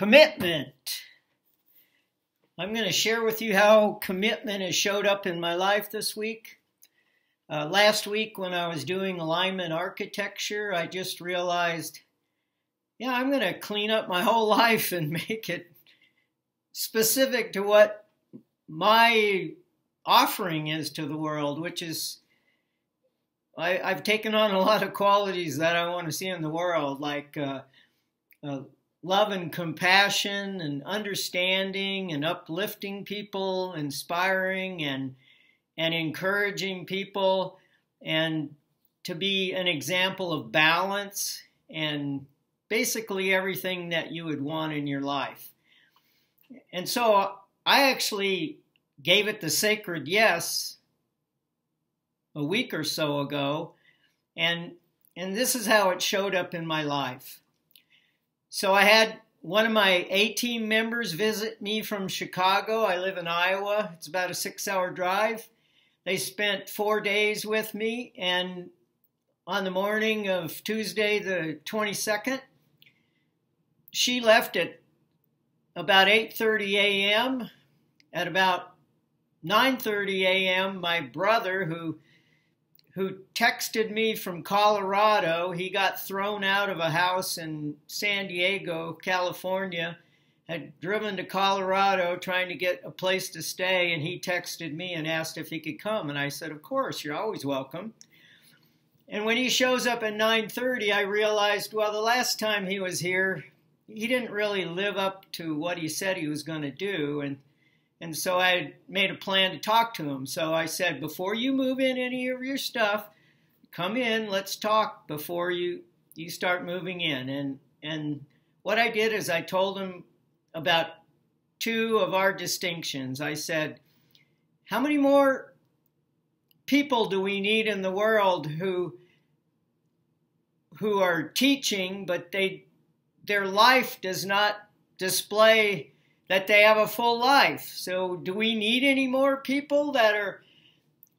Commitment. I'm going to share with you how commitment has showed up in my life this week. Last week when I was doing alignment architecture, I just realized, I'm going to clean up my whole life and make it specific to what my offering is to the world, which is I've taken on a lot of qualities that I want to see in the world, like love and compassion and understanding and uplifting people, inspiring and encouraging people, and to be an example of balance and basically everything that you would want in your life. And so I actually gave it the sacred yes a week or so ago, and this is how it showed up in my life. So I had one of my A-team members visit me from Chicago. I live in Iowa. It's about a 6-hour drive. They spent 4 days with me, and on the morning of Tuesday the 22nd, she left at about 8:30 a.m. At about 9:30 a.m., my brother, who texted me from Colorado, he got thrown out of a house in San Diego, California, had driven to Colorado trying to get a place to stay, and he texted me and asked if he could come. And I said, of course, you're always welcome. And when he shows up at 9:30, I realized, well, the last time he was here, he didn't really live up to what he said he was going to do. And so I made a plan to talk to him. So I said, before you move in any of your stuff, come in, let's talk before you start moving in. And what I did is I told him about two of our distinctions. I said, how many more people do we need in the world who are teaching, but their life does not display that they have a full life? So do we need any more people that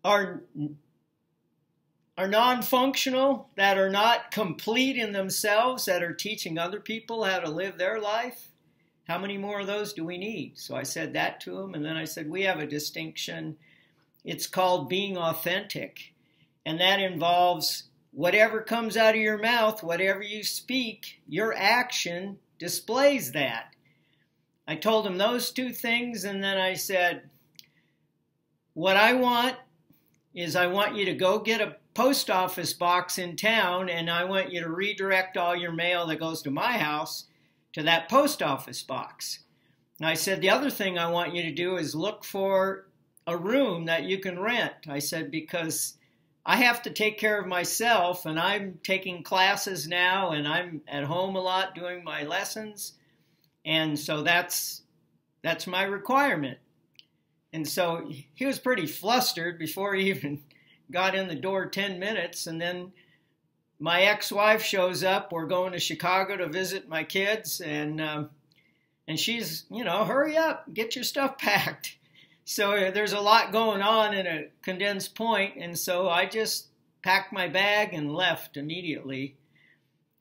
are non-functional, that are not complete in themselves, that are teaching other people how to live their life? How many more of those do we need? So I said that to him, and then I said, we have a distinction. It's called being authentic, and that involves whatever comes out of your mouth, whatever you speak, your action displays that. I told him those two things, and then I said, what I want is I want you to go get a post office box in town, and I want you to redirect all your mail that goes to my house to that post office box. And I said, the other thing I want you to do is look for a room that you can rent. I said, because I have to take care of myself, and I'm taking classes now, and I'm at home a lot doing my lessons. And so that's my requirement. And so he was pretty flustered before he even got in the door 10 minutes. And then my ex-wife shows up. We're going to Chicago to visit my kids. And she's, hurry up, get your stuff packed. So there's a lot going on in a condensed point. And so I just packed my bag and left immediately.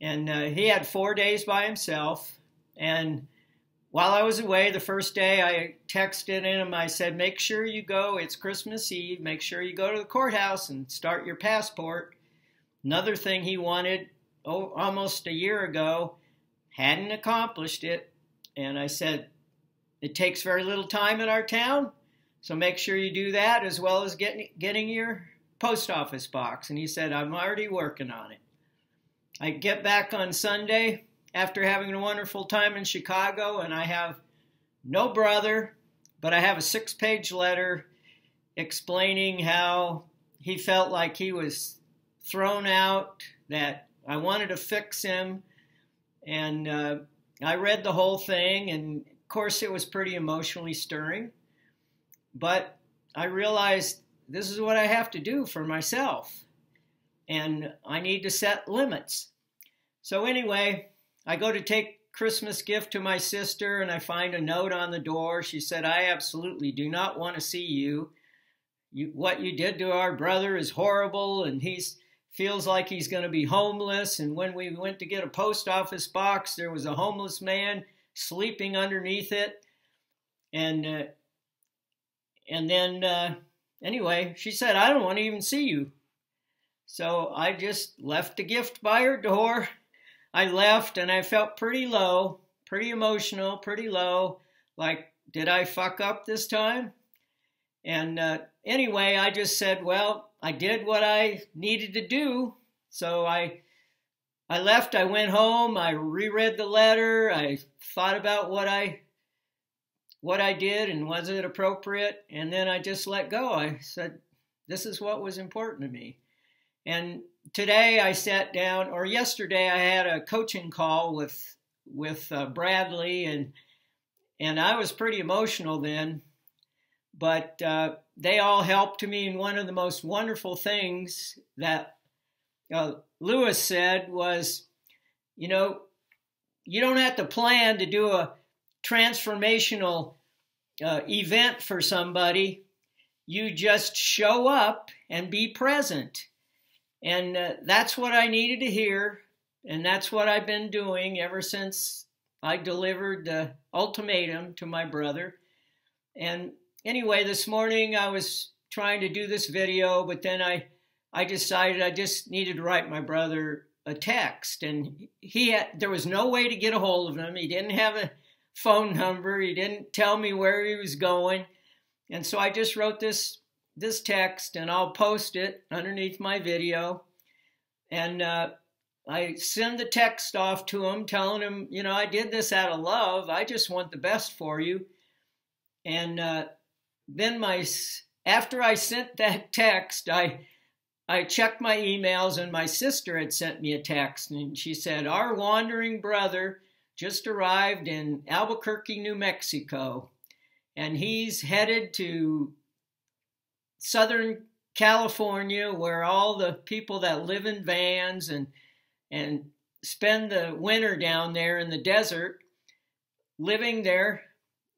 And he had 4 days by himself. And while I was away, the first day I texted him, I said, make sure you go, it's Christmas Eve, make sure you go to the courthouse and start your passport. Another thing he wanted almost a year ago, hadn't accomplished it. And I said, it takes very little time in our town, so make sure you do that as well as getting your post office box. And he said, I'm already working on it. I get back on Sunday after having a wonderful time in Chicago, and I have no brother, but I have a 6-page letter explaining how he felt like he was thrown out, that I wanted to fix him. And I read the whole thing, and of course it was pretty emotionally stirring. But I realized this is what I have to do for myself, and I need to set limits. So anyway, I go to take Christmas gift to my sister, and I find a note on the door. She said, I absolutely do not want to see you. What you did to our brother is horrible, and he feels like he's going to be homeless. And when we went to get a post office box, there was a homeless man sleeping underneath it. And then anyway, she said, I don't want to even see you. So I just left the gift by her door. I left and I felt pretty low, pretty emotional, pretty low. Like, did I fuck up this time? And anyway, I just said, well, I did what I needed to do. So I left, I went home, I reread the letter, I thought about what I did and was it appropriate, and then I just let go. I said, this is what was important to me. And today I sat down, or yesterday I had a coaching call with Bradley, and I was pretty emotional then, but they all helped me. And one of the most wonderful things that Lewis said was, you know, you don't have to plan to do a transformational event for somebody. You just show up and be present. And that's what I needed to hear. And that's what I've been doing ever since I delivered the ultimatum to my brother. And anyway, this morning I was trying to do this video, but then I decided I just needed to write my brother a text. And there was no way to get a hold of him. He didn't have a phone number. He didn't tell me where he was going. And so I just wrote this text, and I'll post it underneath my video. And I send the text off to him, telling him, you know, I did this out of love. I just want the best for you. And then after I sent that text, I checked my emails, and my sister had sent me a text, and she said, our wandering brother just arrived in Albuquerque, New Mexico, and he's headed to Southern California, where all the people that live in vans and spend the winter down there in the desert, living their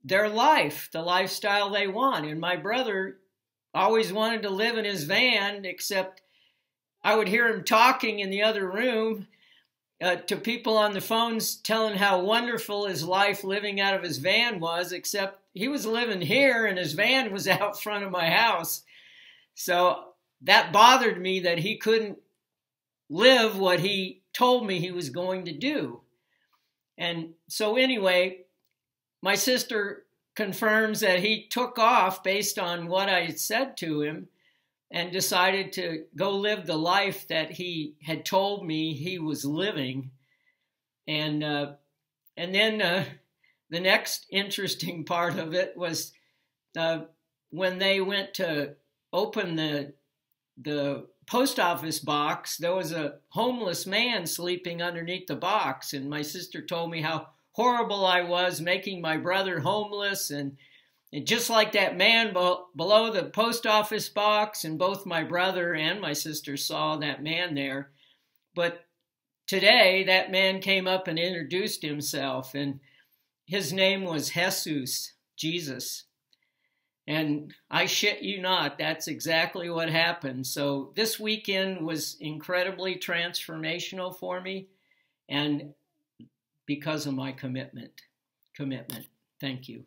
life, the lifestyle they want. And my brother always wanted to live in his van, except I would hear him talking in the other room to people on the phones, telling how wonderful his life living out of his van was, except he was living here and his van was out front of my house. So that bothered me, that he couldn't live what he told me he was going to do. And so anyway, my sister confirms that he took off based on what I had said to him and decided to go live the life that he had told me he was living. And then the next interesting part of it was when they went to open the post office box, there was a homeless man sleeping underneath the box. And my sister told me how horrible I was making my brother homeless. And just like that man below the post office box, and both my brother and my sister saw that man there. But today, that man came up and introduced himself, and his name was Jesus, Jesus. And I shit you not, that's exactly what happened. So this weekend was incredibly transformational for me, and because of my commitment. Thank you.